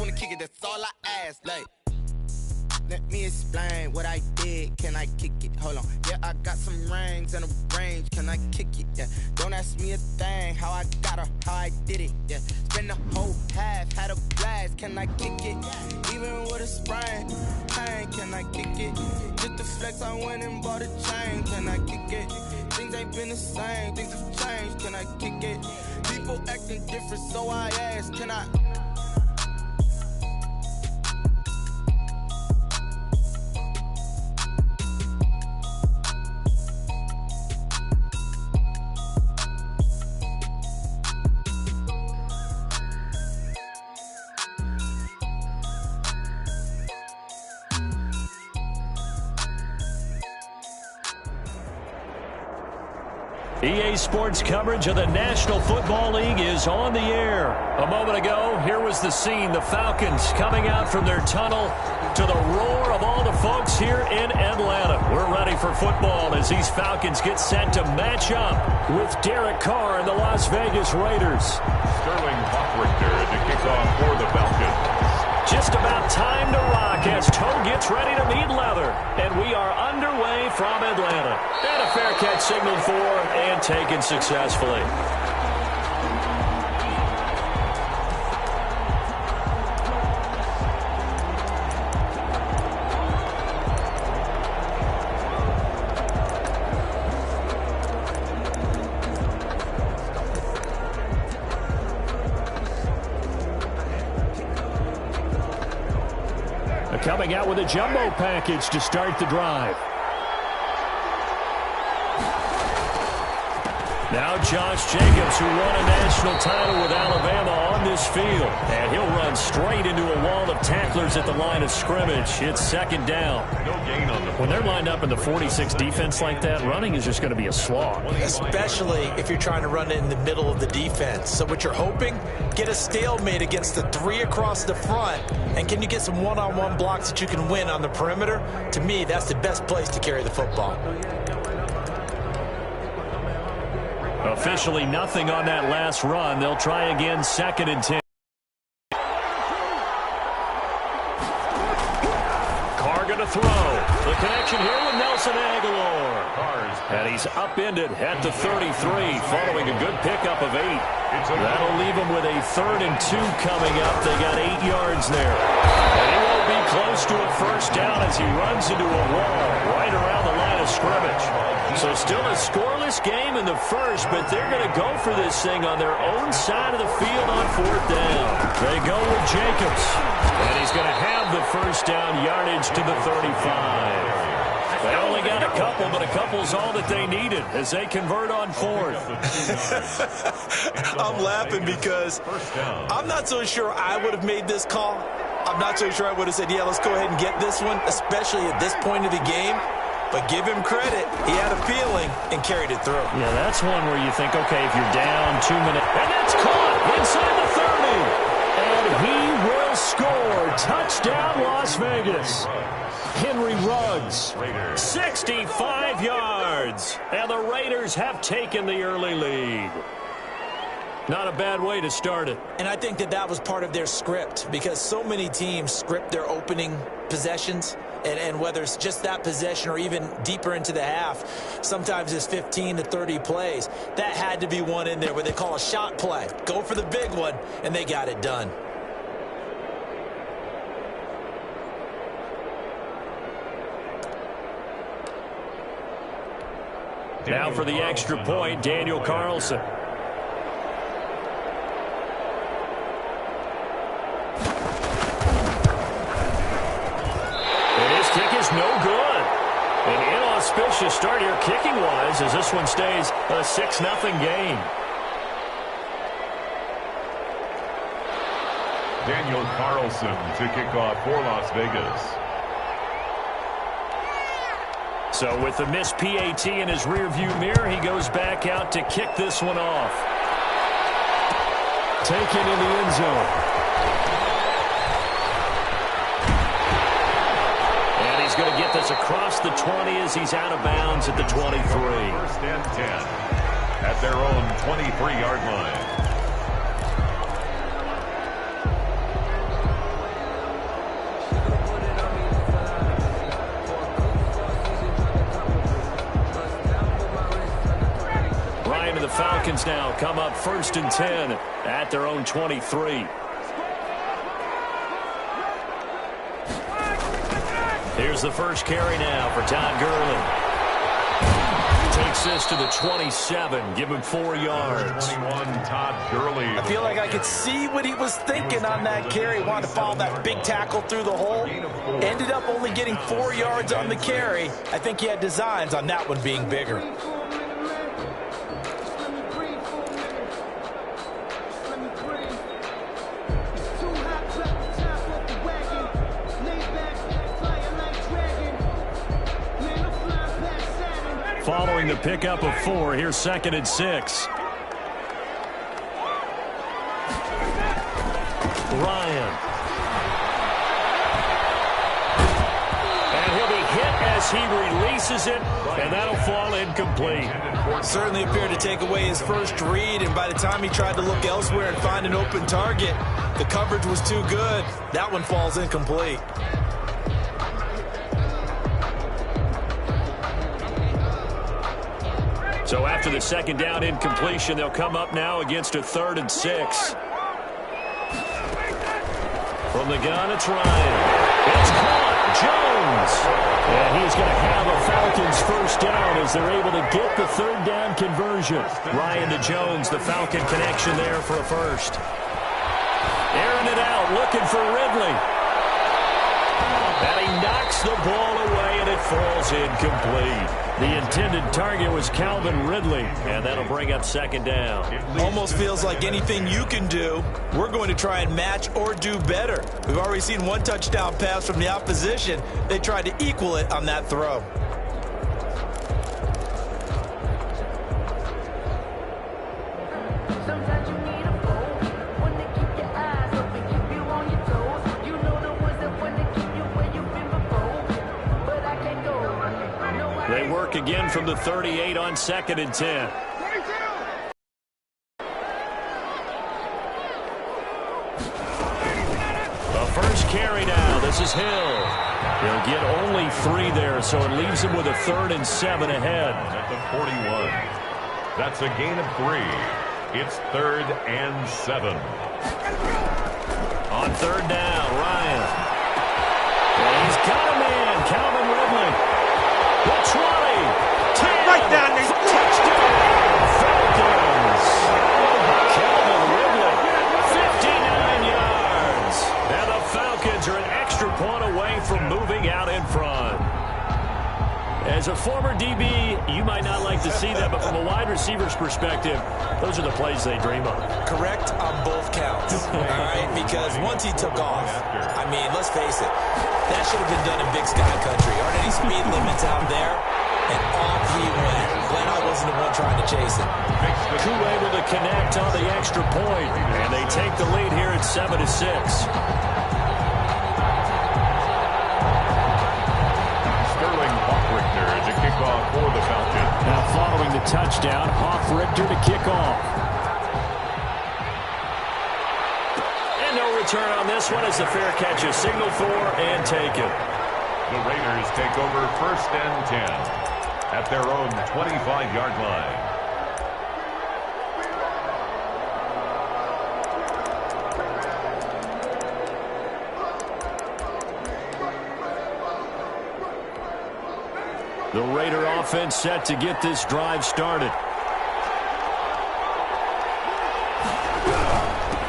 wanna kick it, that's all I ask. Like, let me explain what I did. Can I kick it? Hold on. Yeah, I got some rings and a range. Can I kick it? Yeah. Don't ask me a thing. How I got her, how I did it. Yeah. Spend the whole half, had a blast. Can I kick it? Even with a sprain. Pain, can I kick it? Just the flex, I went and bought a chain. Can I kick it? Things ain't been the same. Things have changed. Can I kick it? People acting different, so I ask. Can I? EA Sports coverage of the National Football League is on the air. A moment ago, here was the scene. The Falcons coming out from their tunnel to the roar of all the folks here in Atlanta. We're ready for football as these Falcons get set to match up with Derek Carr and the Las Vegas Raiders. Sterling Hoffrichter to kick off for the Falcons. Just about time to rock as toe gets ready to meet leather. And we are underway from Atlanta. And a fair catch signaled for and taken successfully. Coming out with a jumbo package to start the drive. Now Josh Jacobs, who won a national title with Alabama, on this field. And he'll run straight into a wall of tacklers at the line of scrimmage. It's second down. No gain on the play. When they're lined up in the 46 defense like that, running is just going to be a slog. Especially if you're trying to run it in the middle of the defense. So what you're hoping, get a stalemate against the three across the front. And can you get some one-on-one blocks that you can win on the perimeter? To me, that's the best place to carry the football. Officially nothing on that last run. They'll try again, 2nd and 10. Carr going to throw. The connection here with Nelson Aguilar. And he's upended at the 33 following a good pickup of 8. That'll leave him with a 3rd and 2 coming up. They got 8 yards there. And he won't be close to a first down as he runs into a wall right around the line of scrimmage. So still a scoreless game in the first, but they're going to go for this thing on their own side of the field on 4th down. They go with Jacobs, and he's going to have the first down yardage to the 35. They only got a couple, but a couple's all that they needed as they convert on 4th. I'm laughing because I'm not so sure I would have made this call. I'm not so sure I would have said, yeah, let's go ahead and get this one, especially at this point of the game. But give him credit. He had a feeling and carried it through. Yeah, that's one where you think, okay, if you're down 2 minutes. And that's caught inside the 30. And he will score. Touchdown, Las Vegas. Henry Ruggs, 65 yards. And the Raiders have taken the early lead. Not a bad way to start it. And I think that was part of their script because so many teams script their opening possessions. And whether it's just that possession or even deeper into the half, sometimes it's 15 to 30 plays. That had to be one in there where they call a shot play. Go for the big one, and they got it done. Now for the extra point, Daniel Carlson. No good. An inauspicious start here kicking-wise as this one stays a 6-0 game. Daniel Carlson to kick off for Las Vegas. So with the missed PAT in his rearview mirror, he goes back out to kick this one off. Taken in the end zone. He's going to get this across the 20 as he's out of bounds at the 23. 1st and 10 at their own 23-yard line. Falcons now come up 1st and 10 at their own 23. Here's the first carry now for Todd Gurley. Takes this to the 27. Give him 4 yards. 21, Todd Gurley. I feel like I could see what he was thinking on that carry. Wanted to follow that big tackle through the hole. Ended up only getting 4 yards on the carry. I think he had designs on that one being bigger. Following the pickup of 4, here's 2nd and 6. Ryan. And he'll be hit as he releases it, and that'll fall incomplete. Certainly appeared to take away his first read, and by the time he tried to look elsewhere and find an open target, the coverage was too good. That one falls incomplete. So after the 2nd down incompletion, they'll come up now against a 3rd and 6. From the gun, it's Ryan. It's caught. Jones. And he's going to have a Falcons first down as they're able to get the 3rd down conversion. Ryan to Jones, the Falcon connection there for a first. Airing it out, looking for Ridley. And he knocks the ball away, and it falls incomplete. The intended target was Calvin Ridley, and that'll bring up 2nd down. Almost feels like anything you can do, we're going to try and match or do better. We've already seen 1 touchdown pass from the opposition. They tried to equal it on that throw. They work again from the 38 on 2nd and 10. The first carry now. This is Hill. He'll get only 3 there, so it leaves him with a 3rd and 7 ahead. At the 41. That's a gain of 3. It's 3rd and 7. On 3rd down, Ryan. And he's got a man, Calvin Ridley. The 20, 10, right down there. Touchdown, Falcons. Calvin Ridley, 59 yards. And the Falcons are an extra point away from moving out in front. As a former DB, you might not like to see that, but from a wide receiver's perspective, those are the plays they dream of. Correct on both counts, all right? Because once he took off, I mean, let's face it, that should have been done in Big Sky Country. Aren't any speed limits out there? And off he went. Glad I wasn't the one trying to chase him. Coup able to connect on the extra point, and they take the lead here at 7-6. To kick off for the Falcons. Now following the touchdown, Hoff-Richter to kick off. And no return on this one as the fair catch is signaled for and taken. The Raiders take over 1st and 10 at their own 25-yard line. The Raider offense set to get this drive started.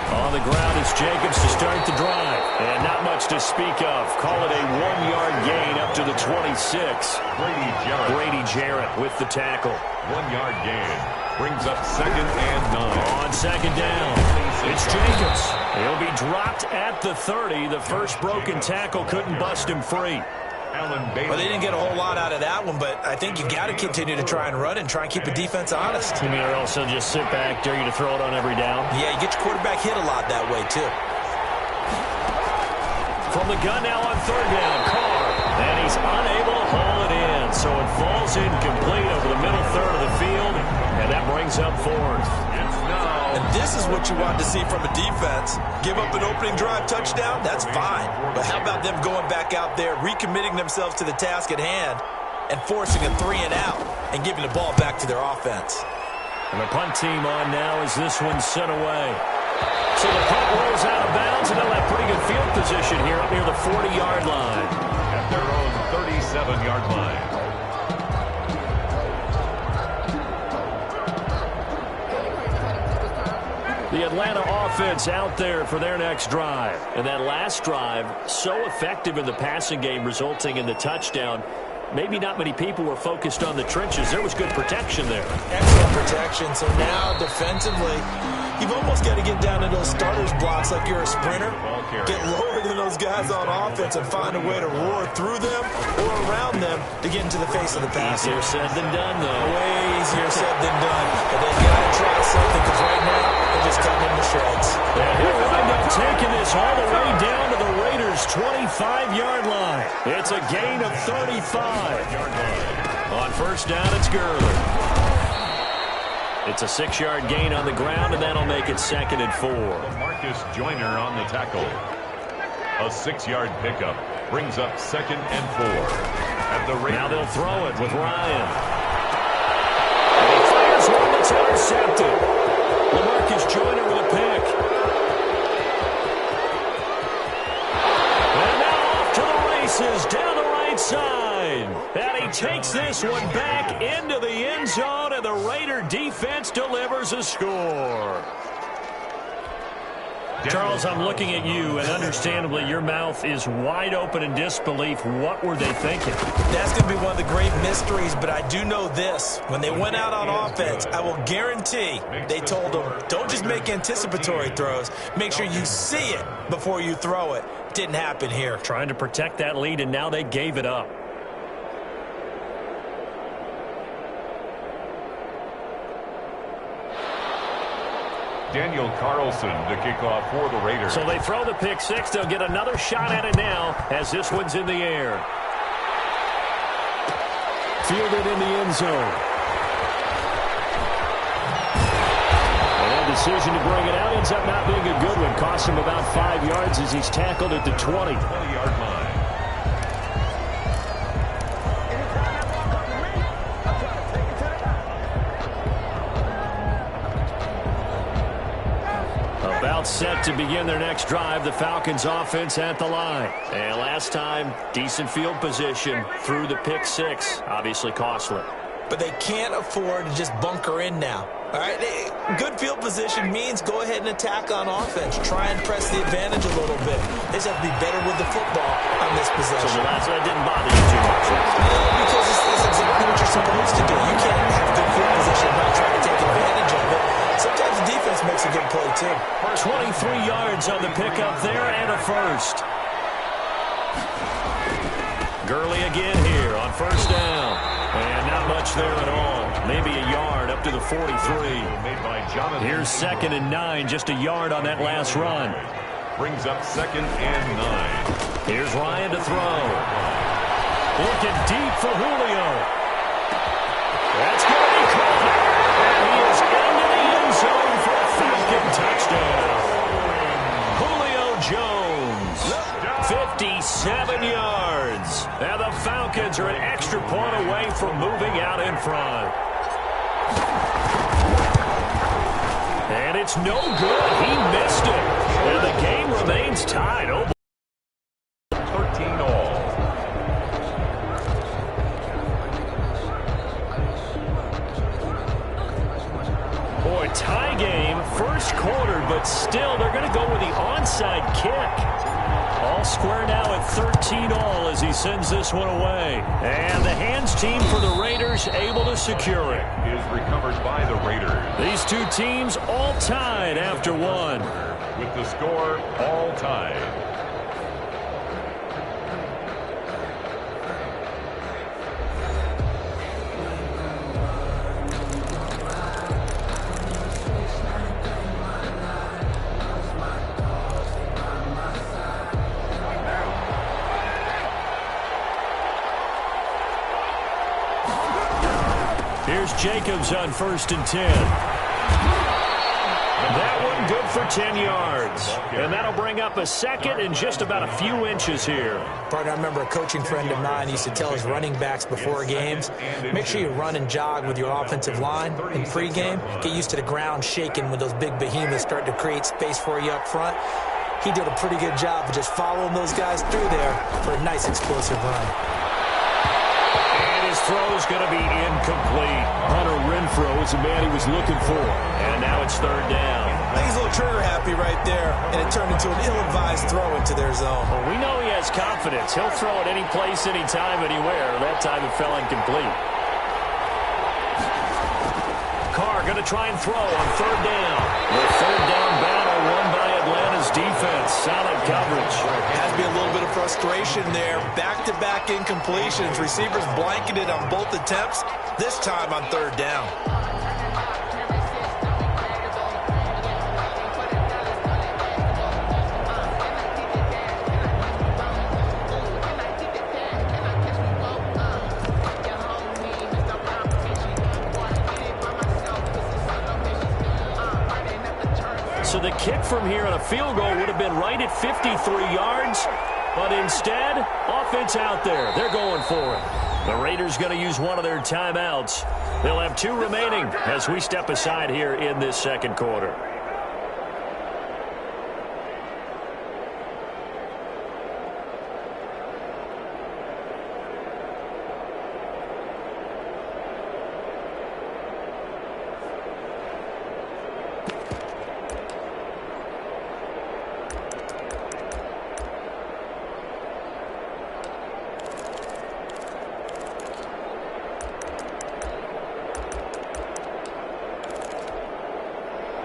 On the ground is Jacobs to start the drive. And not much to speak of. Call it a 1-yard gain up to the 26. Brady Jarrett with the tackle. 1-yard gain. Brings up 2nd and 9. On 2nd down, it's Jacobs. He'll be dropped at the 30. The first broken tackle couldn't bust him free. Well, they didn't get a whole lot out of that one, but I think you got to continue to try and run and try and keep the defense honest. You mean, or else they'll just sit back, dare you to throw it on every down? Yeah, you get your quarterback hit a lot that way, too. From the gun now on 3rd down, Carr. And he's unable to haul it in, so it falls incomplete over the middle 3rd of the field, and that brings up 4th. And this is what you want to see from a defense. Give up an opening drive touchdown, that's fine. But how about them going back out there, recommitting themselves to the task at hand, and forcing a 3-and-out and giving the ball back to their offense? And the punt team on now as this one's sent away. So the punt rolls out of bounds, and they'll have pretty good field position here up near the 40-yard line. At their own 37-yard line. The Atlanta offense out there for their next drive. And that last drive, so effective in the passing game, resulting in the touchdown. Maybe not many people were focused on the trenches. There was good protection there. Excellent protection. So now, defensively, you've almost got to get down to those starters blocks like you're a sprinter. Get lower than those guys on offense and find a way to roar through them or around them to get into the face of the pass. Easier said than done, though. Way easier said than done. But they've got to try something because right now they're just cutting them to shreds. And he'll wind up taking this all the way down to the Raiders' 25-yard line. It's a gain of 35. On first down, it's Gurley. It's a 6-yard gain on the ground, and that'll make it 2nd and 4. Marcus Joyner on the tackle. A 6-yard pickup brings up 2nd and 4. At the Raiders. Now they'll throw it with Ryan. And he fires one that's intercepted. LaMarcus Joyner with a pick. And now off to the races down the right side. And he takes this one back into the end zone, and the Raider defense delivers a score. Charles, I'm looking at you, and understandably, your mouth is wide open in disbelief. What were they thinking? That's going to be one of the great mysteries, but I do know this. When they went out on offense, I will guarantee they told them, don't just make anticipatory throws. Make sure you see it before you throw it. Didn't happen here. Trying to protect that lead, and now they gave it up. Daniel Carlson to kick off for the Raiders. So they throw the pick six. They'll get another shot at it now as this one's in the air. Fielded in the end zone. And that decision to bring it out ends up not being a good one. Costs him about 5 yards as he's tackled at the 20. 20-yard line. About set to begin their next drive, the Falcons offense at the line. And last time, decent field position through the pick six. Obviously costly. But they can't afford to just bunker in now. All right, good field position means go ahead and attack on offense. Try and press the advantage a little bit. They just have to be better with the football on this possession. So that didn't bother you too much. Because it's exactly what you're supposed to do. You can't have good field position and not try to take advantage of it. Sometimes the defense makes a good play, too. 23 yards on the pickup there and a first. Gurley again here on first down. And not much there at all. Maybe a yard up to the 43. Here's 2nd and 9, just a yard on that last run. Brings up 2nd and 9. Here's Ryan to throw. Looking deep for Julio. That's going to be caught. And he is into the end zone for a Falcon touchdown. Julio Jones, 57 yards. And the Falcons are an extra point away from moving out in front. And it's no good. He missed it. And the game remains tied. 13 all. Boy, tie game, first quarter, but still they're going to go with the onside kick. All square now at 13 all as he sends this one away. And the hands team for the Raiders able to secure it. Is recovered by the Raiders. These two teams all tied after one. With the score all tied. Here's Jacobs on 1st and 10. That one good for 10 yards. And that'll bring up a second and just about a few inches here. Partner, I remember a coaching friend of mine used to tell his running backs before games, make sure you run and jog with your offensive line in pregame. Get used to the ground shaking when those big behemoths start to create space for you up front. He did a pretty good job of just following those guys through there for a nice explosive run. And his throw's going to be incomplete. Hunter Renfrow is the man he was looking for. And now it's third down. I think he's a little trigger happy right there, and it turned into an ill-advised throw into their zone. Well, we know he has confidence. He'll throw it any place, anytime, anywhere. That time it fell incomplete. Carr going to try and throw on third down. The third down battle won by Atlanta's defense. Solid coverage. Has to be a little bit of frustration there. Back-to-back incompletions. Receivers blanketed on both attempts, this time on third down. So the kick from here on a field goal would have been right at 53 yards, but instead, offense out there. They're going for it. The Raiders going to use one of their timeouts. They'll have 2 remaining as we step aside here in this second quarter.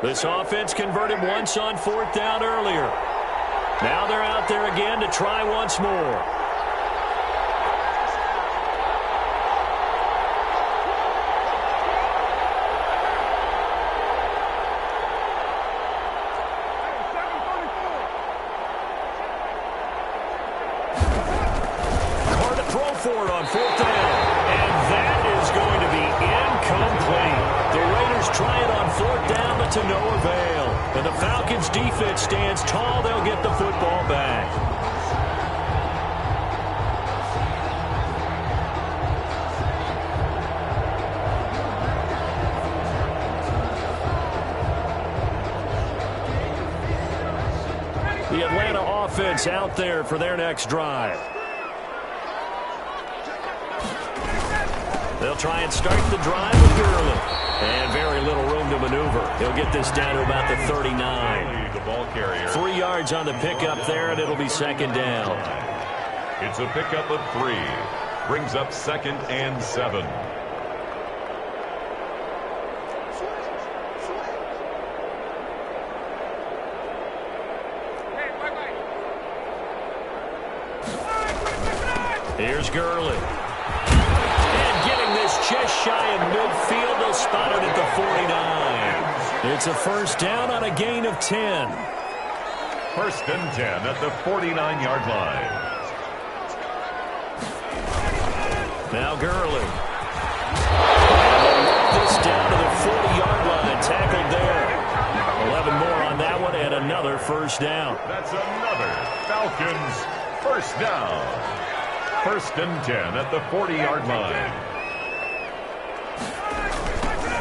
This offense converted once on fourth down earlier. Now they're out there again to try once more. Carr to throw for it on fourth down. And that is going to be incomplete. The Raiders try it on fourth down, but to no avail. And the Falcons' defense stands tall. They'll get the football back. The Atlanta offense out there for their next drive. They'll try and start the drive with Gurley. And very little room to maneuver. He'll get this down to about the 39. The ball carrier. 3 yards on the pickup there, and it'll be second down. It's a pickup of 3. Brings up second and 7. Here's Gurley. Just shy of midfield. They'll spot it at the 49. It's a first down on a gain of 10. First and 10 at the 49-yard line. Now Gurley. This down to the 40-yard line. Tackled there. 11 more on that one and another first down. That's another Falcons first down. First and 10 at the 40-yard line.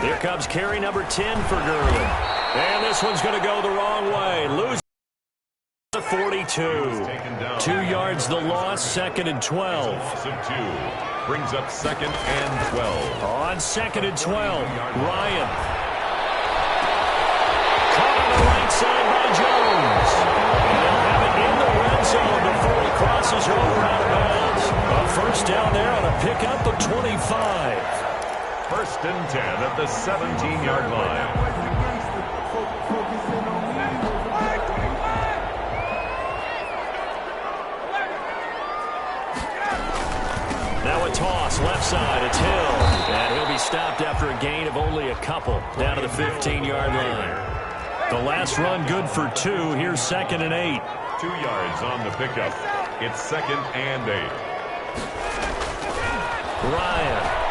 Here comes carry number 10 for Gurley. And this one's going to go the wrong way. Lose the 42. 2 yards the loss, second and 12. Loss of 2. Brings up second and 12. On second and 12, Ryan. Caught on the right side by Jones. And they'll have it in the red zone before he crosses over out of bounds. A first down there on a pickup of 25. First and 10 at the 17-yard line. Now a toss, left side, it's Hill. And he'll be stopped after a gain of only a couple, down to the 15-yard line. The last run good for 2. Here's second and 8. 2 yards on the pickup. It's second and 8. Ryan.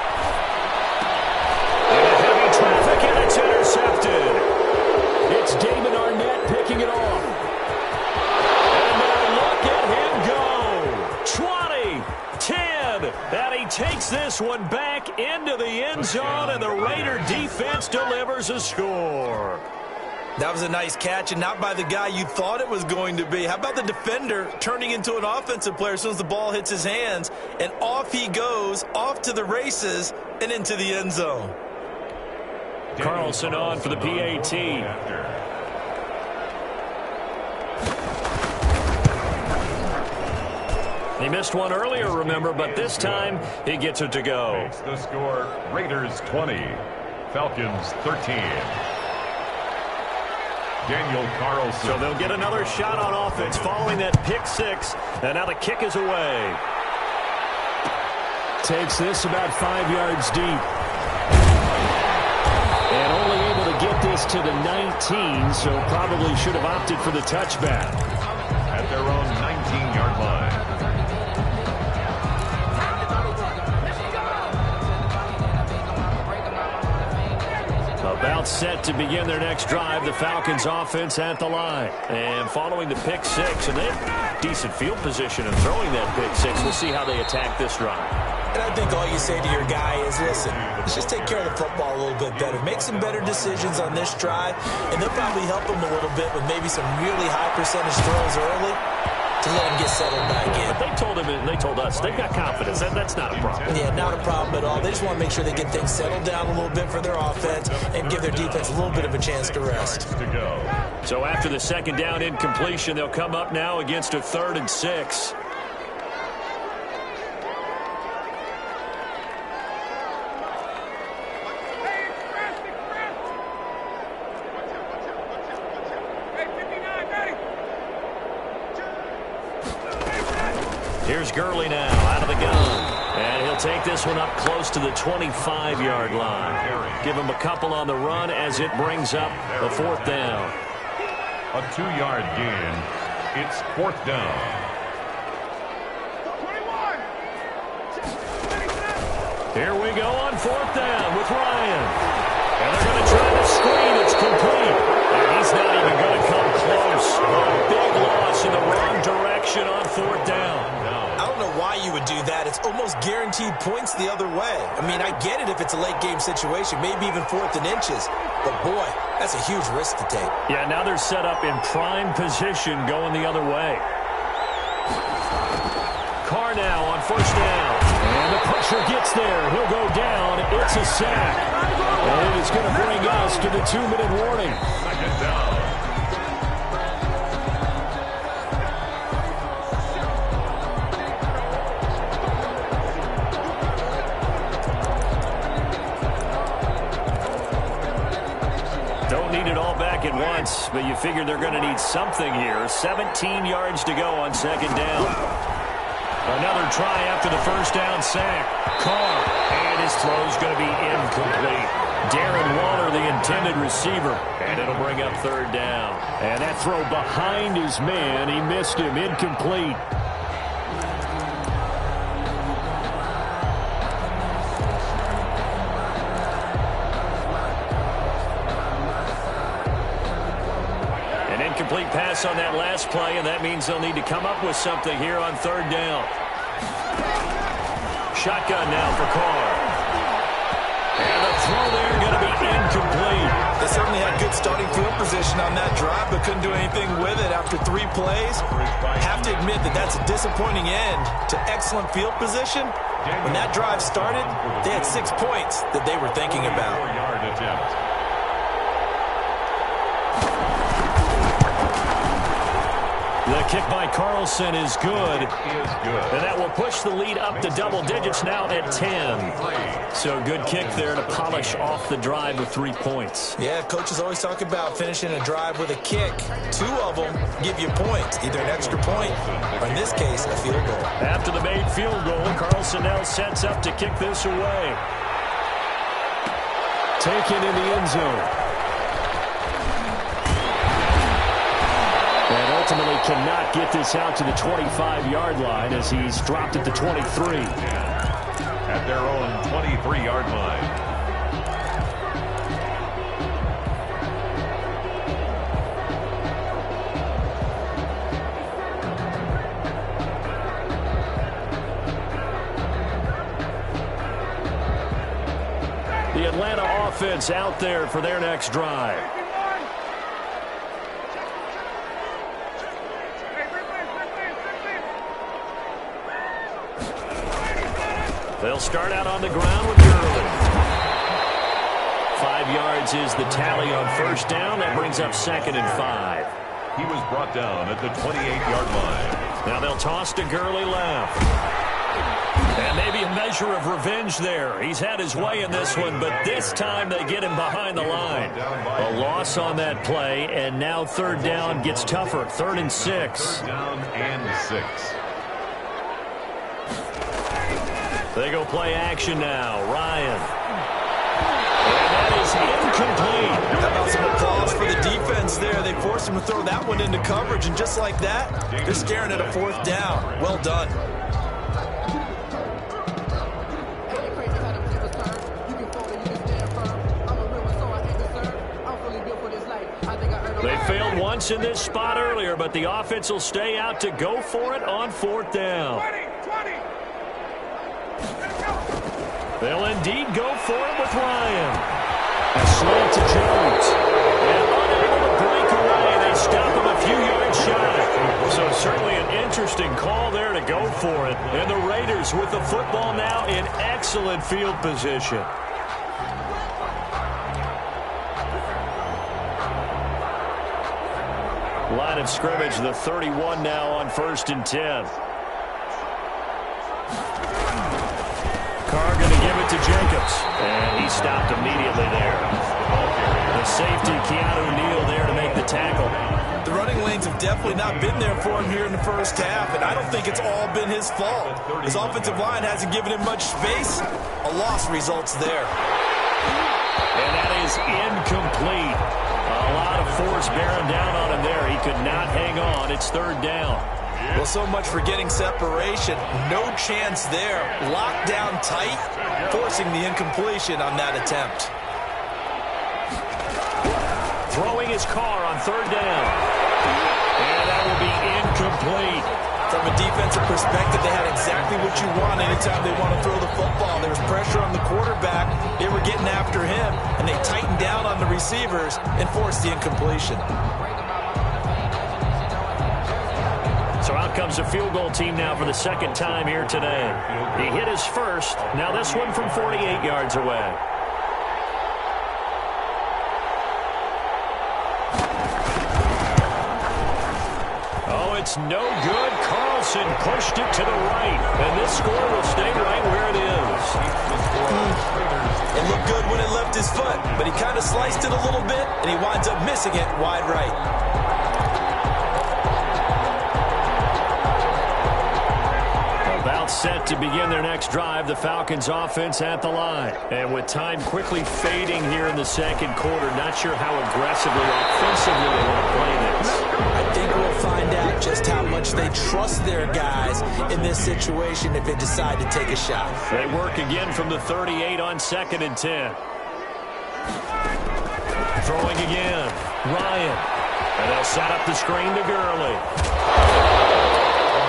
Traffic, and it's intercepted. It's Damon Arnett picking it off. And now look at him go. 20, 10, and he takes this one back into the end zone, and the Raider defense delivers a score. That was a nice catch, and not by the guy you thought it was going to be. How about the defender turning into an offensive player as soon as the ball hits his hands, and off he goes, off to the races, and into the end zone. Carlson on for the PAT. He missed one earlier, remember, but this time he gets it to go. Makes the score Raiders 20, Falcons 13. Daniel Carlson. So they'll get another shot on offense following that pick six, and now the kick is away. Takes this about 5 yards deep. And only able to get this to the 19, so probably should have opted for the touchback. At their own 19-yard line. About set to begin their next drive, the Falcons offense at the line. And following the pick six, and they have decent field position in throwing that pick six. We'll see how they attack this drive. And I think all you say to your guy is, listen, let's just take care of the football a little bit better. Make some better decisions on this drive, and they'll probably help him a little bit with maybe some really high percentage throws early to let him get settled back in. But they told him, and they told us, they've got confidence. That's not a problem. Yeah, not a problem at all. They just want to make sure they get things settled down a little bit for their offense and give their defense a little bit of a chance to rest. So after the second down incompletion, they'll come up now against a 3rd and 6. Here's Gurley now out of the gun. And he'll take this one up close to the 25-yard line. Give him a couple on the run as it brings up a 4th down. A 2-yard gain. It's 4th down. Here we go on 4th down with Ryan. And they're going to try the screen. It's complete. And he's not even going to come close. A big loss in the wrong direction on 4th down. I don't know why you would do that. It's almost guaranteed points the other way. I mean, I get it if it's a late game situation, maybe even 4th and inches. But, boy, that's a huge risk to take. Yeah, now they're set up in prime position going the other way. Carr now on 1st down. And the pressure gets there. He'll go down. It's a sack. And it's going to bring us to the 2-minute warning. 2nd down. Don't need it all back at once, but you figure they're going to need something here. 17 yards to go on 2nd down. Another try after the 1st down sack. Carr, and his throw's going to be incomplete. Darren Waller, the intended receiver, and it'll bring up 3rd down. And that throw behind his man, he missed him, incomplete. Incomplete pass on that last play, and that means they'll need to come up with something here on 3rd down. Shotgun now for Carr. And the throw there going to be incomplete. They certainly had good starting field position on that drive, but couldn't do anything with it after 3 plays. Have to admit that that's a disappointing end to excellent field position. When that drive started, they had 6 points that they were thinking about. 4-yard attempt. The kick by Carlson is good. And that will push the lead up to double digits now at 10. So good kick there to polish off the drive with 3 points. Yeah, coaches always talk about finishing a drive with a kick. 2 of them give you points, either an extra point or, in this case, a field goal. After the made field goal, Carlson now sets up to kick this away. Taken in the end zone. And ultimately cannot get this out to the 25-yard line as he's dropped at the 23. At their own 23-yard line. Atlanta offense out there for their next drive. They'll start out on the ground with Gurley. 5 yards is the tally on first down. That brings up 2nd and 5. He was brought down at the 28-yard line. Now they'll toss to Gurley left. And maybe a measure of revenge there. He's had his way in this one, but this time they get him behind the line. A loss on that play, and now 3rd down gets tougher. 3rd and 6. 3rd down and 6. They go play action now. Ryan. And that is incomplete. How about some applause for the defense there? They forced him to throw that one into coverage, and just like that, they're staring at a 4th down. Well done. They failed once in this spot earlier, but the offense will stay out to go for it on 4th down. They'll indeed go for it with Ryan. A slant to Jones. And unable to break away, they stop him a few yards shy. So certainly an interesting call there to go for it. And the Raiders with the football now in excellent field position. Line of scrimmage, the 31 now on 1st and 10. Carr going to give it to Jacobs. And he stopped immediately there. The safety, Keanu Neal, there to make the tackle. The running lanes have definitely not been there for him here in the first half, and I don't think it's all been his fault. His offensive line hasn't given him much space. A loss results there. And that is incomplete. A lot of force bearing down on him there. He could not hang on. It's 3rd down. Well, so much for getting separation. No chance there. Locked down tight, forcing the incompletion on that attempt. Throwing his Carr on 3rd down. And that will be incomplete. From a defensive perspective, they had exactly what you want anytime they want to throw the football. There was pressure on the quarterback. They were getting after him, and they tightened down on the receivers and forced the incompletion. So out comes a field goal team now for the 2nd time here today. He hit his first. Now this one from 48 yards away. Oh, it's no good. Carlson pushed it to the right. And this score will stay right where it is. It looked good when it left his foot, but he kind of sliced it a little bit, and he winds up missing it wide right. Set to begin their next drive, the Falcons offense at the line. And with time quickly fading here in the 2nd quarter, not sure how aggressively, offensively they want to play this. I think we'll find out just how much they trust their guys in this situation if they decide to take a shot. They work again from the 38 on 2nd and 10. Throwing again, Ryan. And they'll set up the screen to Gurley.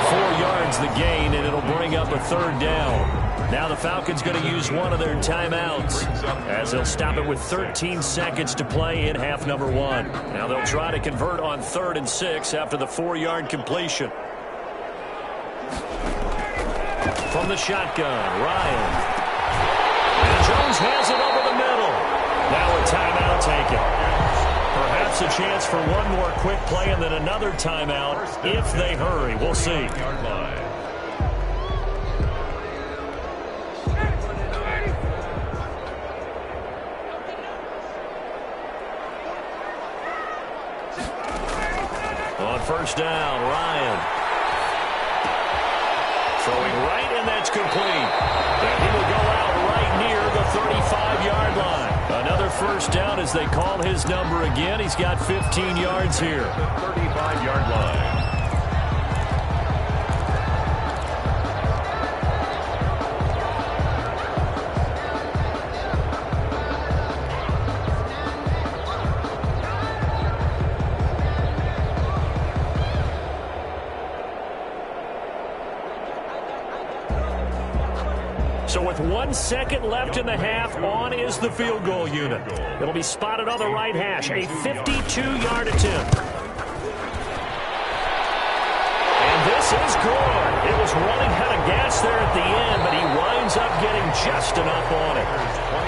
4 yards the gain, and it'll bring up a 3rd down. Now the Falcons going to use one of their timeouts as they'll stop it with 13 seconds to play in half number 1. Now they'll try to convert on 3rd and 6 after the 4-yard completion. From the shotgun, Ryan. And Jones has it over the middle. Now a timeout taken. Perhaps a chance for one more quick play and then another timeout if they hurry. We'll see. On 1st down, Ryan. Throwing right, and that's complete. And he will go out right near the 35-yard line. Another 1st down as they call his number again. He's got 15 yards here. The 35-yard line. So with 1 second left in the half, on is the field goal unit. It'll be spotted on the right hash, a 52-yard attempt. And this is good. It was running out of gas there at the end, but he winds up getting just enough on it.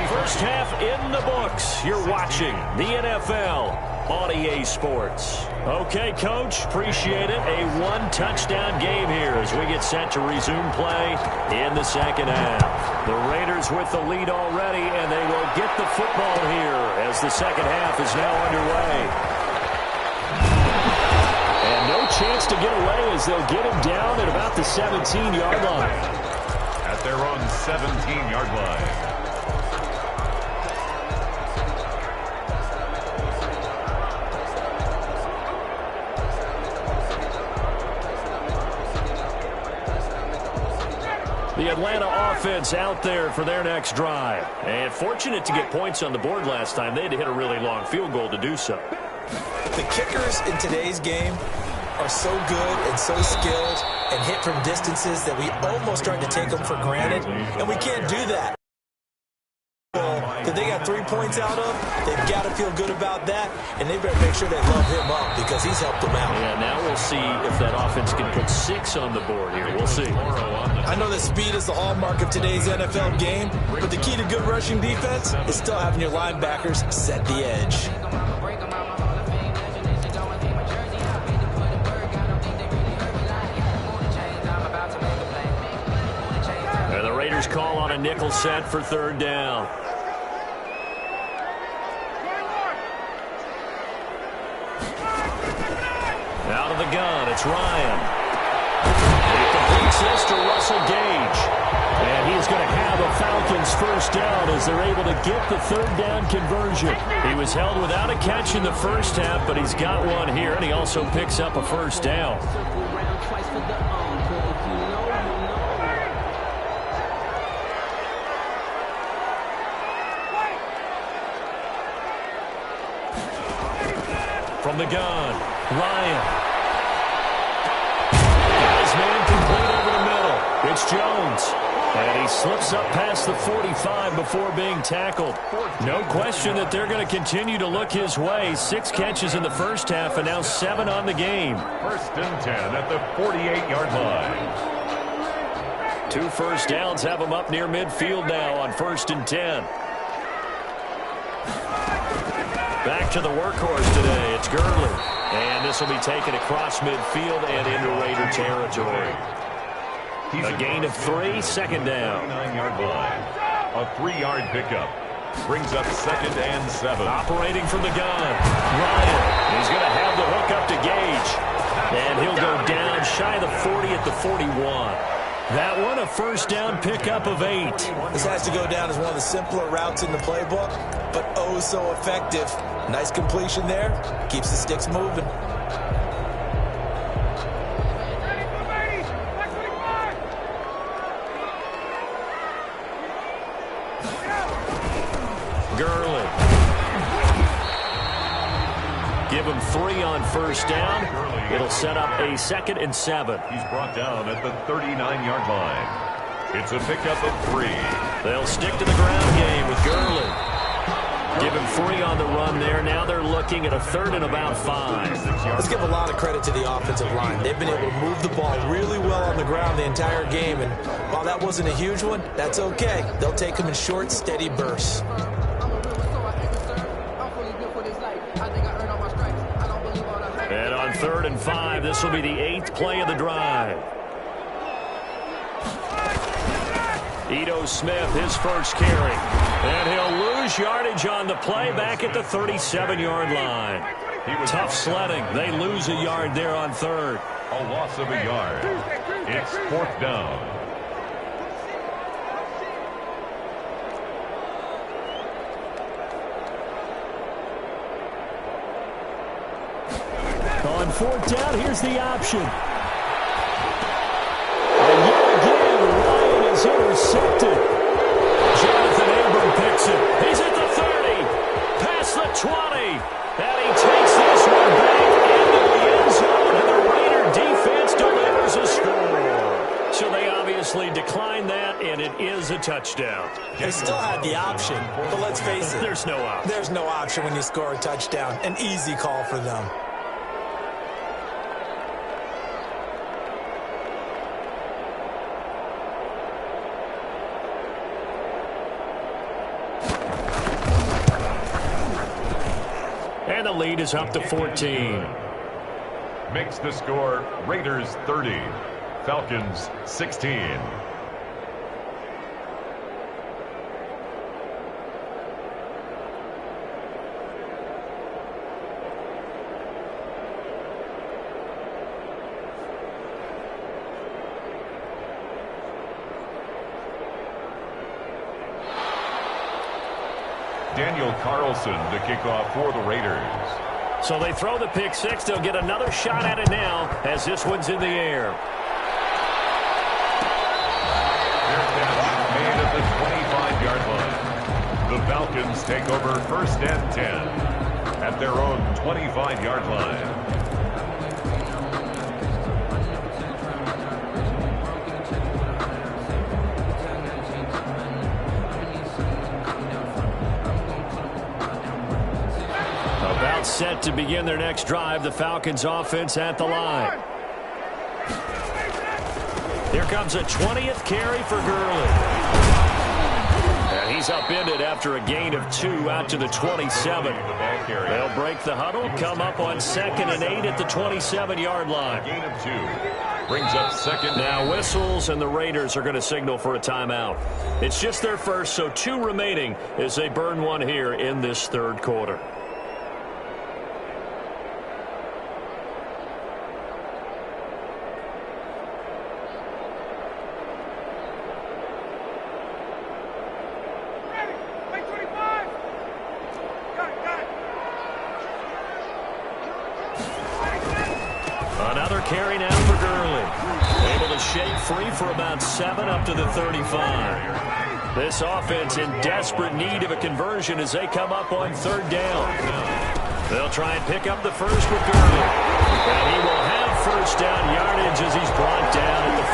First half in the books. You're watching the NFL on EA Sports. Okay, Coach, appreciate it. A one-touchdown game here as we get set to resume play in the second half. The Raiders with the lead already, and they will get the football here as the second half is now underway. And no chance to get away as they'll get him down at about the 17-yard line. At their own 17-yard line. The Atlanta offense out there for their next drive. And fortunate to get points on the board last time. They had to hit a really long field goal to do so. The kickers in today's game are so good and so skilled and hit from distances that we almost start to take them for granted. And we can't do that. That they got 3 points out of, they've got to feel good about that, and they better make sure they love him up because he's helped them out. Yeah, now we'll see if that offense can put 6 on the board here. We'll see. I know that speed is the hallmark of today's NFL game, but the key to good rushing defense is still having your linebackers set the edge. And the Raiders call on a nickel set for third down. Out of the gun, it's Ryan. He completes this to Russell Gage. And he's going to have a Falcons first down as they're able to get the third down conversion. He was held without a catch in the first half, but he's got one here, and he also picks up a first down. From the gun, Ryan. Got his man complete over the middle. It's Jones. And he slips up past the 45 before being tackled. No question that they're going to continue to look his way. 6 catches in the first half and now 7 on the game. First and 10 at the 48-yard line. 2 first downs have him up near midfield now on first and 10. Back to the workhorse today. It's Gurley. And this will be taken across midfield and into Raider territory. A gain of 3, second down. 9-yard line. A 3-yard pickup. Brings up second and 7. Operating from the gun. Ryan. He's going to have the hook up to Gage. And he'll go down shy of the 40 at the 41. That one, a first down pickup of 8. This has to go down as one of the simpler routes in the playbook, but oh so effective. Nice completion there. Keeps the sticks moving. Gurley. Give him 3 on first down. It'll set up a second and 7. He's brought down at the 39-yard line. It's a pickup of 3. They'll stick to the ground game with Gurley. Give him 3 on the run there. Now they're looking at a third and about 5. Let's give a lot of credit to the offensive line. They've been able to move the ball really well on the ground the entire game. And while that wasn't a huge one, that's okay. They'll take them in short, steady bursts. And on third and 5, this will be the 8th play of the drive. Ito Smith, his first carry. And he'll lose yardage on the play back at the 37-yard line. Tough sledding. They lose a yard there on third. A loss of a yard. It's 4th down. On 4th down, here's the option. And yet again, Ryan is intercepted. Jonathan Abram picks it. He's at the 30. Past the 20. And he takes this one back into the end zone. And the Raider defense delivers a score. So they obviously unanimously declined that, and it is a touchdown. They still had the option, but let's face it. There's no option. There's no option when you score a touchdown. An easy call for them. And the lead is up to 14. Makes the score Raiders 30, Falcons 16. Daniel Carlson to kick off for the Raiders. So they throw the pick six. They'll get another shot at it now as this one's in the air. They're made at the 25-yard line. The Falcons take over 1st and 10 at their own 25-yard line. Set to begin their next drive. The Falcons offense at the line. Here comes a 20th carry for Gurley. And he's upended after a gain of 2 out to the 27. They'll break the huddle, come up on 2nd and 8 at the 27-yard line. Gain of 2 brings up 2nd. Now whistles, and the Raiders are going to signal for a timeout. It's just their first, so 2 remaining as they burn one here in this 3rd quarter. Another carry now for Gurley. Able to shake free for about 7 up to the 35. This offense in desperate need of a conversion as they come up on 3rd down. They'll try and pick up the first with Gurley. And he will have 1st down yardage as he's brought down at the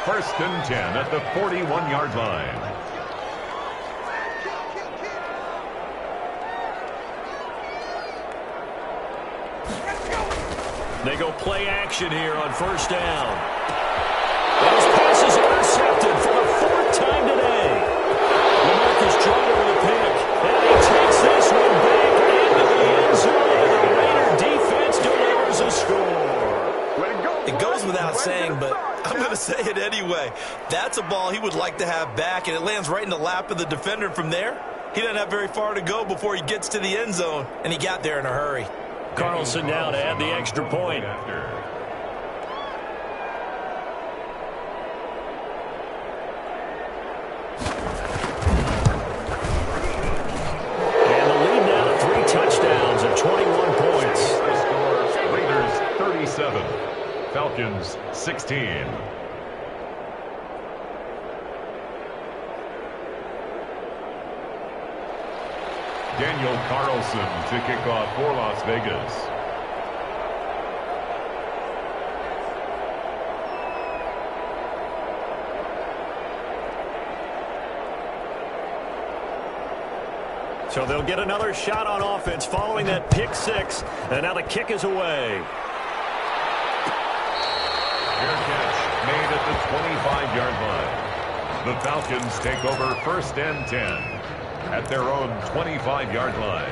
41. 1st and 10 at the 41-yard line. They go play action here on 1st down. And his pass is intercepted for the 4th time today. LaMarcus Trotter with a pick. And he takes this one back into the end zone. The Raider defense delivers a score. It goes without saying, but I'm going to say it anyway. That's a ball he would like to have back, and it lands right in the lap of the defender from there. He doesn't have very far to go before he gets to the end zone, and he got there in a hurry. Carlson now to add the extra point. And the lead now to 3 touchdowns and 21 points. The score, Raiders 37, Falcons 16. Daniel Carlson to kick off for Las Vegas. So they'll get another shot on offense following that pick six. And now the kick is away. Fair catch made at the 25-yard line. The Falcons take over 1st and 10. At their own 25-yard line.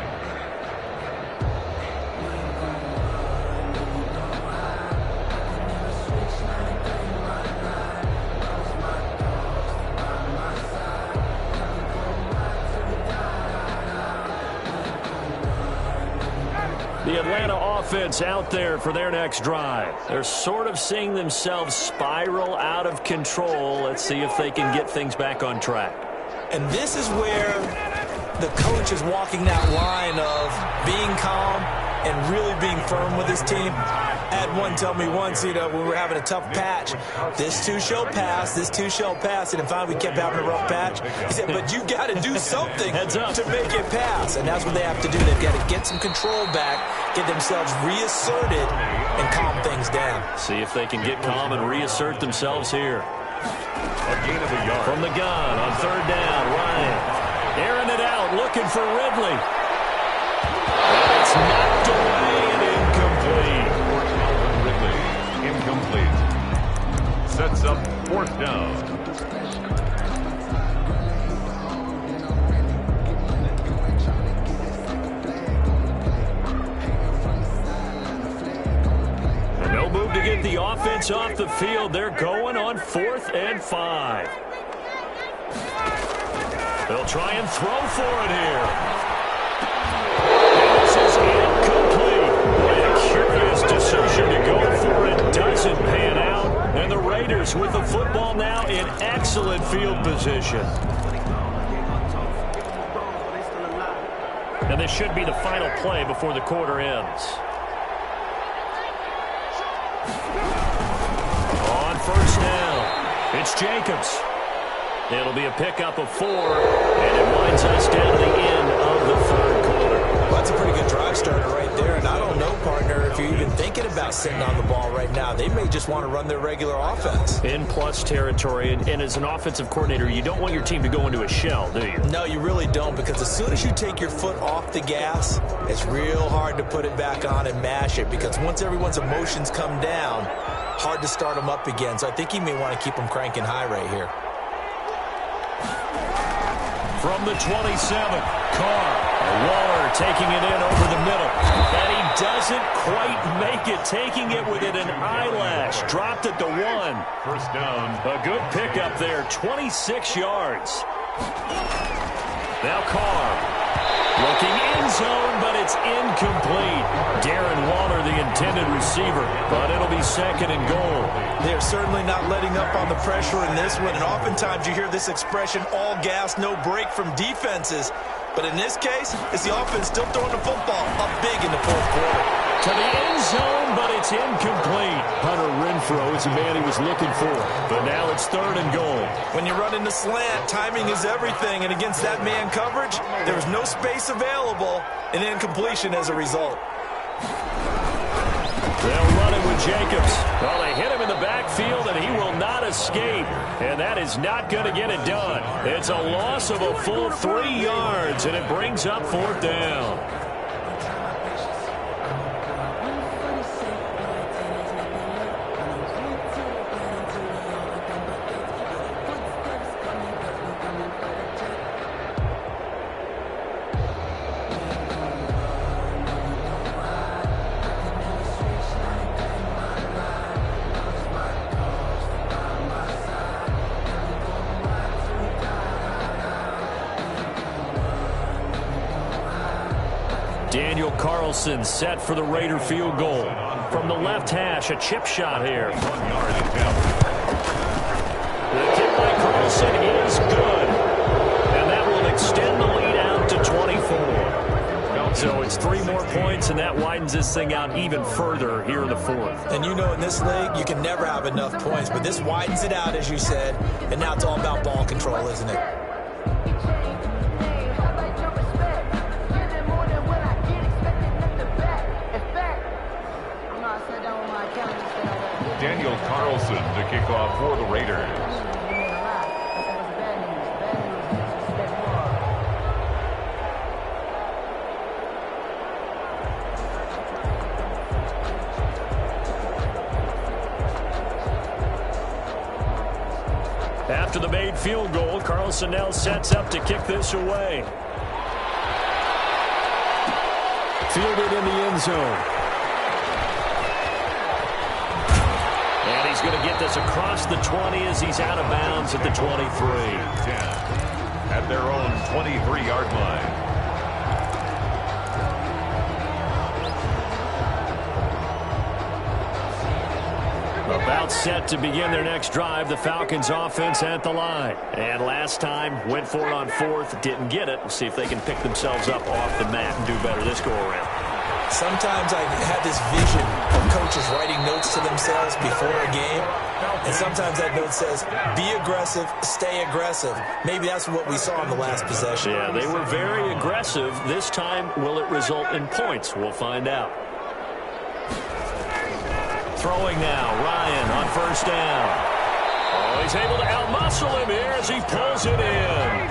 The Atlanta offense out there for their next drive. They're sort of seeing themselves spiral out of control. Let's see if they can get things back on track. And this is where the coach is walking that line of being calm and really being firm with his team. I had one tell me once, when we were having a tough patch, this too shall pass, this too shall pass. And finally we kept having a rough patch. He said, but you got to do something to make it pass. And that's what they have to do. They've got to get some control back, get themselves reasserted, and calm things down. See if they can get calm and reassert themselves here. A gain of a yard. From the gun on third down, Ryan. Airing it out, looking for Ridley. And it's knocked away and incomplete. Ridley, incomplete. Sets up fourth down. No move to get the offense off the field. They're going on 4th and 5. They'll try and throw for it here. And this is incomplete. A curious decision to go for it. Doesn't pan out. And the Raiders with the football now in excellent field position. And this should be the final play before the quarter ends. On first down, it's Jacobs. It'll be a pickup of 4, and it winds us down to the end of the third quarter. Well, that's a pretty good drive starter right there, and I don't know, partner, if you're even thinking about sitting on the ball right now. They may just want to run their regular offense. In plus territory, and as an offensive coordinator, you don't want your team to go into a shell, do you? No, you really don't, because as soon as you take your foot off the gas, it's real hard to put it back on and mash it, because once everyone's emotions come down, hard to start them up again. So I think you may want to keep them cranking high right here. From the 27, Carr. Waller taking it in over the middle. And he doesn't quite make it, taking it within an eyelash. Dropped at the 1. First down. A good pickup there, 26 yards. Now Carr. Looking in zone, but it's incomplete. Darren Waller, the intended receiver, but it'll be 2nd and goal. They're certainly not letting up on the pressure in this one, and oftentimes you hear this expression, all gas, no break from defenses. But in this case, it's the offense still throwing the football up big in the fourth quarter. To the end zone, but it's incomplete. Hunter Renfrow is the man he was looking for, but now it's 3rd and goal. When you're running the slant, timing is everything, and against that man coverage, there's no space available, and incompletion as a result. They'll run it with Jacobs. Well, they hit him in the backfield, and he will not escape. And that is not going to get it done. It's a loss of a full 3 yards, and it brings up 4th down. Daniel Carlson set for the Raider field goal. From the left hash, a chip shot here. 1 yard attempt. The kick by Carlson is good. And that will extend the lead out to 24. So it's 3 more points, and that widens this thing out even further here in the 4th. And you know, in this league, you can never have enough points, but this widens it out, as you said, and now it's all about ball control, isn't it? Daniel Carlson to kick off for the Raiders. After the made field goal, Carlson now sets up to kick this away. Fielded in the end zone. And he's going to get this across the 20 as he's out of bounds at the 23. 10 at their own 23-yard line. About set to begin their next drive, the Falcons offense at the line. And last time, went for it on 4th, didn't get it. We'll see if they can pick themselves up off the mat and do better this go-around. Sometimes I have this vision of coaches writing notes to themselves before a game, and sometimes that note says, be aggressive, stay aggressive. Maybe that's what we saw in the last possession. Yeah, they were very aggressive. This time, will it result in points? We'll find out. Throwing now, Ryan on first down. Oh, he's able to outmuscle him here as he pulls it in.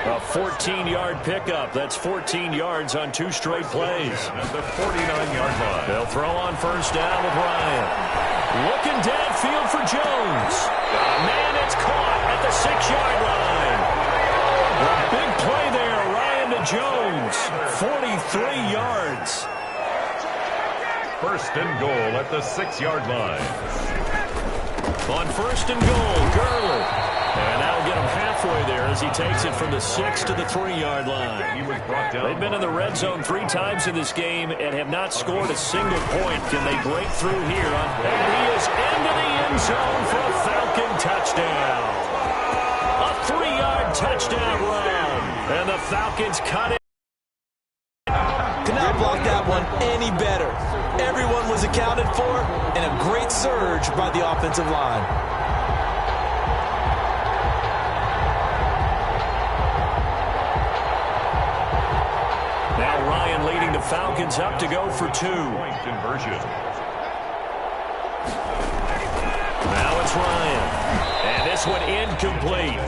A 14-yard pickup. That's 14 yards on 2 straight plays. At the 49-yard line. They'll throw on first down with Ryan. Looking downfield for Jones. Got a man that's caught at the 6-yard line. A big play there, Ryan to Jones. 43 yards. First and goal at the 6-yard line. On first and goal, Gurley. And that'll get him halfway there as he takes it from the 6 to the 3-yard line. He was brought down. They've been in the red zone 3 times in this game and have not scored a single point. Can they break through here? And he is into the end zone for a Falcon touchdown. A 3-yard touchdown run. And the Falcons cut it. Could not block that one any better. Everyone was accounted for, and a great surge by the offensive line. Now Ryan leading the Falcons up to go for 2. Point conversion. Now it's Ryan. And this one incomplete.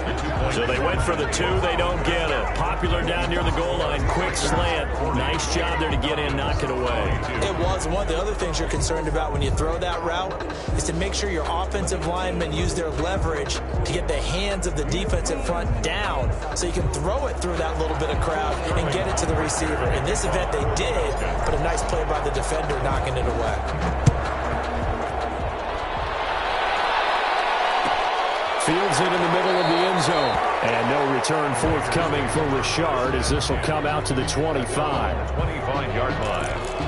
So they went for the 2. They don't get it. Popular down near the goal line. Quick slant. Nice job there to get in, knock it away. It was. One of the other things you're concerned about when you throw that route is to make sure your offensive linemen use their leverage to get the hands of the defensive front down so you can throw it through that little bit of crowd and get it to the receiver. In this event, they did, but a nice play by the defender knocking it away. Fields it in the middle of the end zone. And no return forthcoming for Richard as this will come out to the 25. 25-yard line.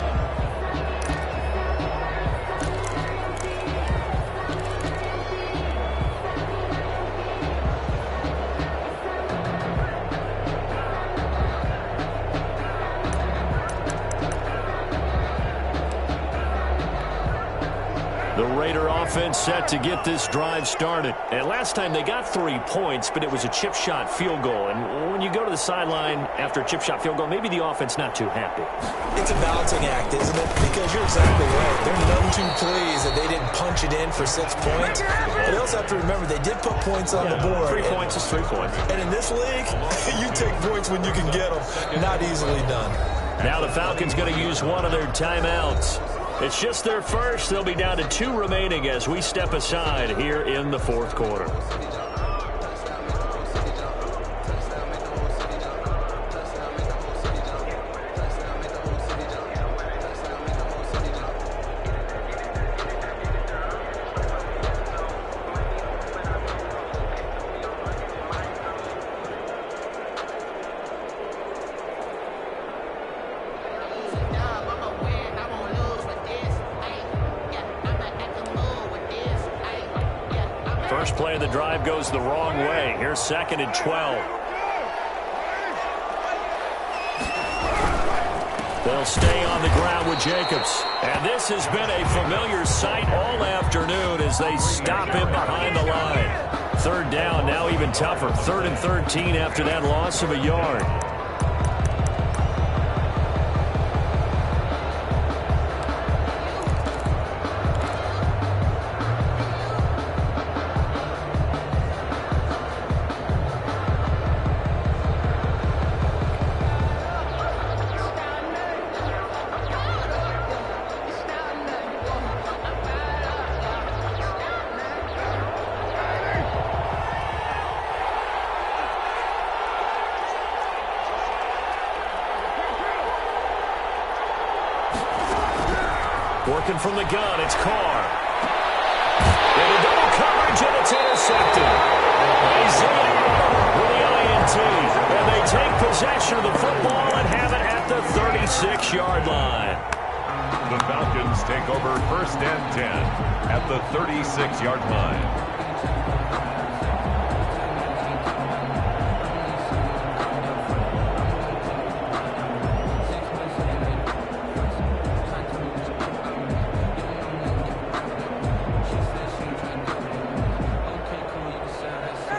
The Raider offense set to get this drive started. And last time they got 3 points, but it was a chip shot field goal. And when you go to the sideline after a chip shot field goal, maybe the offense not too happy. It's a balancing act, isn't it? Because you're exactly right. They're none too pleased that they didn't punch it in for 6 points. But you also have to remember they did put points on the board. 3 points is 3 points. And in this league, you take points when you can get them. Not easily done. Now the Falcons going to use one of their timeouts. It's just their first. They'll be down to 2 remaining as we step aside here in the 4th quarter. First play of the drive goes the wrong way. Here's 2nd and 12. They'll stay on the ground with Jacobs. And this has been a familiar sight all afternoon as they stop him behind the line. 3rd down, now even tougher. 3rd and 13 after that loss of a yard. Working from the gun, it's Carr. Into double coverage, and it's intercepted. Isaiah with the INT. And they take possession of the football and have it at the 36-yard line. The Falcons take over 1st and 10 at the 36-yard line.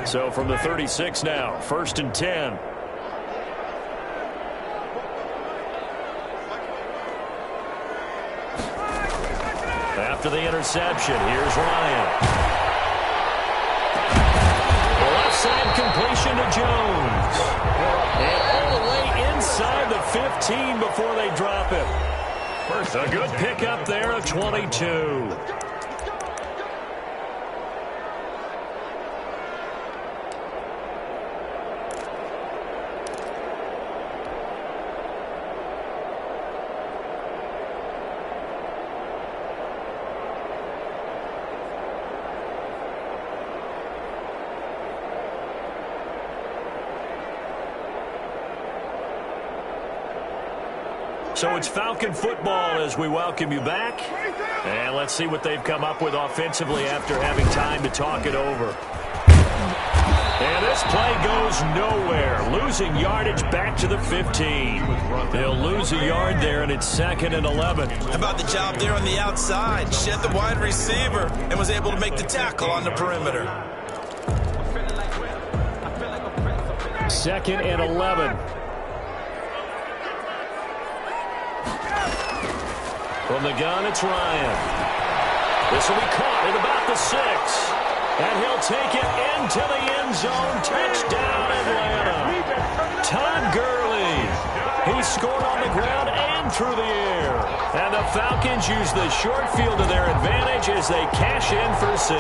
So from the 36 now, 1st and 10. after the interception. Here's Ryan. The left side completion to Jones. And all the way inside the 15 before they drop it. A good pickup there of 22. So it's Falcon football as we welcome you back. And let's see what they've come up with offensively after having time to talk it over. And this play goes nowhere. Losing yardage back to the 15. They'll lose a yard there, and it's 2nd and 11. How about the job there on the outside? Shed the wide receiver and was able to make the tackle on the perimeter. 2nd and 11. From the gun, it's Ryan. This will be caught at about the 6. And he'll take it into the end zone. Touchdown, Atlanta. Todd Gurley. He scored on the ground and through the air. And the Falcons use the short field to their advantage as they cash in for 6.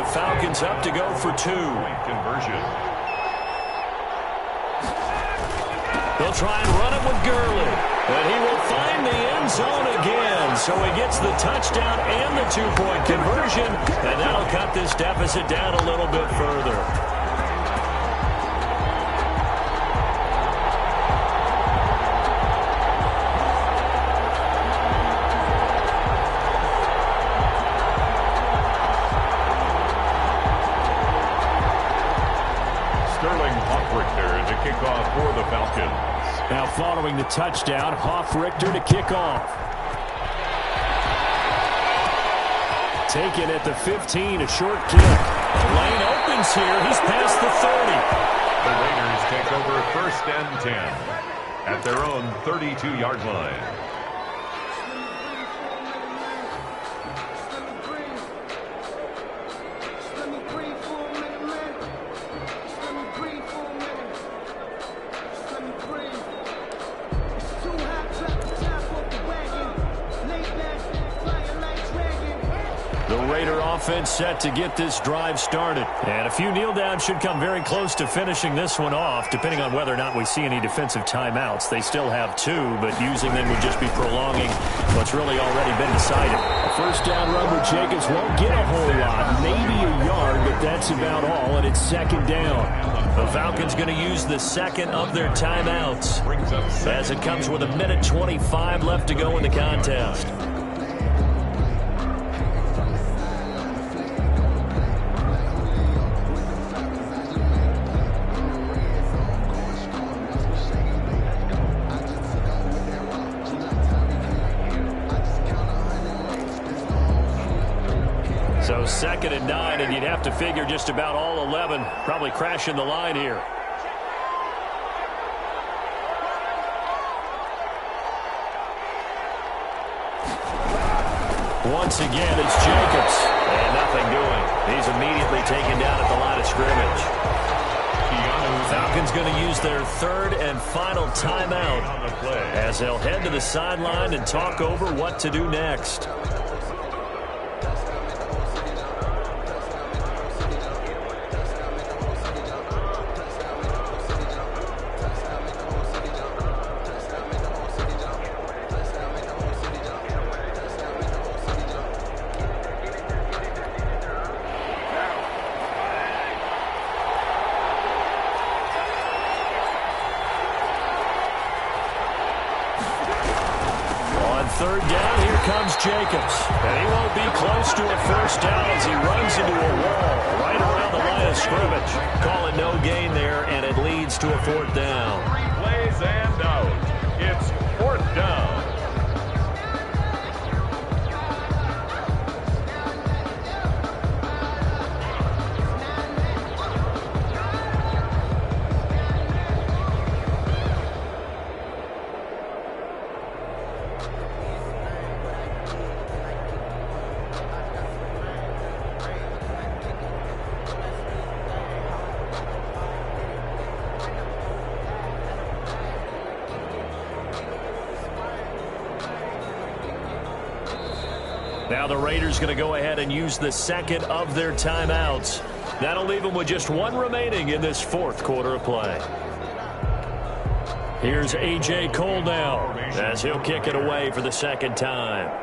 Falcons up to go for 2. Conversion. They'll try and run it with Gurley. And he will find the end zone again. So he gets the touchdown and the 2-point conversion. And that'll cut this deficit down a little bit further. For the Falcons. Now following the touchdown, Hoff-Richter to kick off. Taken at the 15, a short kick. Lane opens here. He's past the 30. The Raiders take over 1st and 10 at their own 32-yard line. Offense set to get this drive started. And a few kneel downs should come very close to finishing this one off, depending on whether or not we see any defensive timeouts. They still have 2, but using them would just be prolonging what's really already been decided. A first down run with Jacobs won't get a whole lot, maybe a yard, but that's about all, and it's 2nd down. The Falcons going to use the 2nd of their timeouts as it comes with 1:25 left to go in the contest. So 2nd and 9, and you'd have to figure just about all 11 probably crashing the line here. Once again, it's Jacobs. And nothing doing. He's immediately taken down at the line of scrimmage. Falcons going to use their 3rd and final timeout as they'll head to the sideline and talk over what to do next. third down. Here comes Jacobs. And he won't be close to a first down as he runs into a wall right around the line of scrimmage. Call it no gain there, and it leads to a fourth down. 3 plays and out. It's fourth down. Now the Raiders going to go ahead and use the second of their timeouts. That'll leave them with just one remaining in this fourth quarter of play. Here's A.J. Cole now as he'll kick it away for the second time.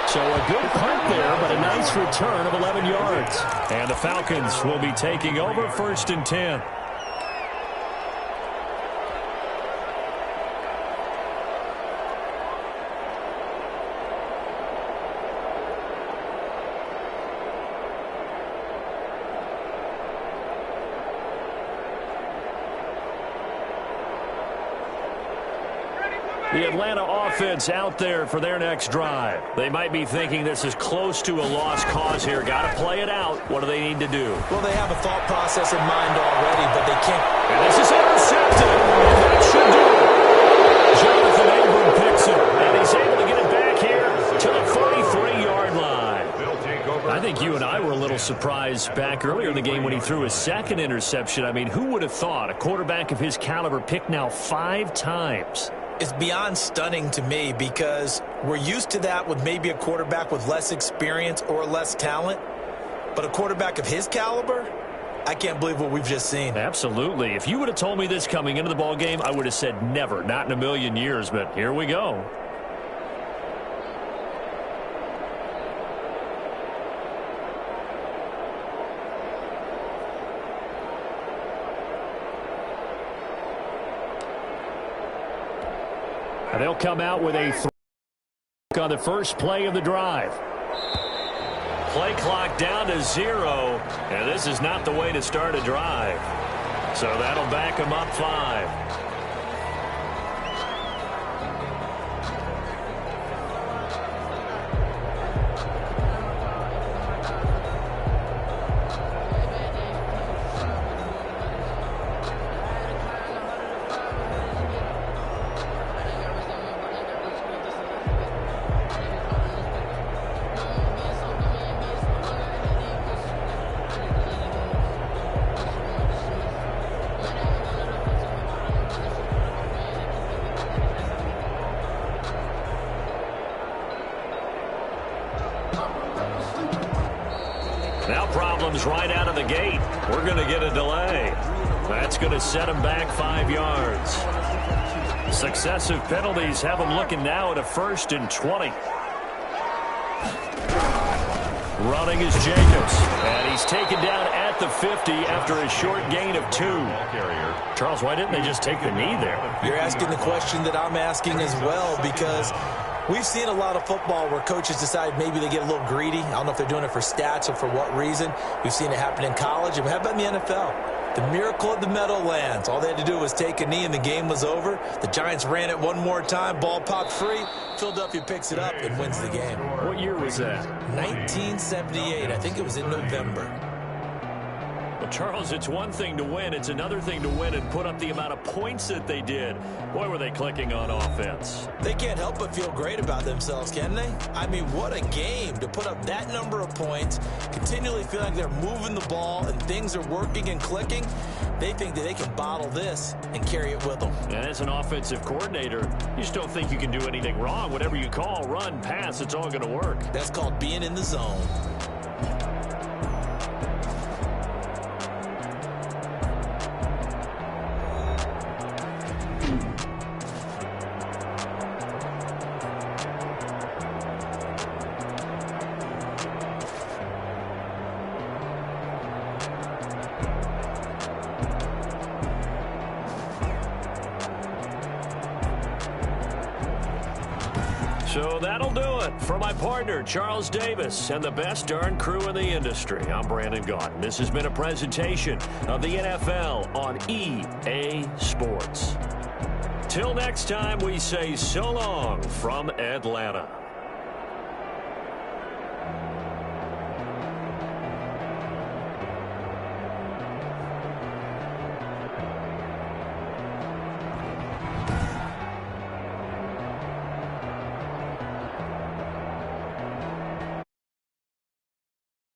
So a good punt there, but a nice return of 11 yards. And the Falcons will be taking over first and 10. The Atlanta offense out there for their next drive. They might be thinking this is close to a lost cause here. Got to play it out. What do they need to do? Well, they have a thought process in mind already, but they can't. And this is intercepted. And that should do it. Jonathan Abram picks it. And he's able to get it back here to the 43-yard line. I think you and I were a little surprised back earlier in the game when he threw his second interception. I mean, who would have thought a quarterback of his caliber picked now 5 times? It's beyond stunning to me because we're used to that with maybe a quarterback with less experience or less talent. But a quarterback of his caliber, I can't believe what we've just seen. Absolutely. If you would have told me this coming into the ball game, I would have said never, not in a million years. But here we go. And they'll come out with a throw on the first play of the drive. Play clock down to 0, and this is not the way to start a drive. So that'll back them up 5. Now problems right out of the gate. We're going to get a delay. That's going to set them back 5 yards. Successive penalties have them looking now at a 1st and 20. Running is Jacobs. And he's taken down at the 50 after a short gain of 2. Charles, why didn't they just take the knee there? You're asking the question that I'm asking as well, because we've seen a lot of football where coaches decide maybe they get a little greedy. I don't know if they're doing it for stats or for what reason. We've seen it happen in college. And how about in the NFL? The miracle of the Meadowlands. All they had to do was take a knee and the game was over. The Giants ran it one more time. Ball popped free. Philadelphia picks it up and wins the game. What year was that? 1978. I think it was in November. Well, Charles, it's one thing to win. It's another thing to win and put up the amount of points that they did. Boy, were they clicking on offense. They can't help but feel great about themselves, can they? I mean, what a game to put up that number of points, continually feel like they're moving the ball and things are working and clicking. They think that they can bottle this and carry it with them. And as an offensive coordinator, you just don't think you can do anything wrong. Whatever you call, run, pass, it's all going to work. That's called being in the zone. So that'll do it. For my partner, Charles Davis, and the best darn crew in the industry, I'm Brandon Gaudin. This has been a presentation of the NFL on EA Sports. Till next time, we say so long from Atlanta.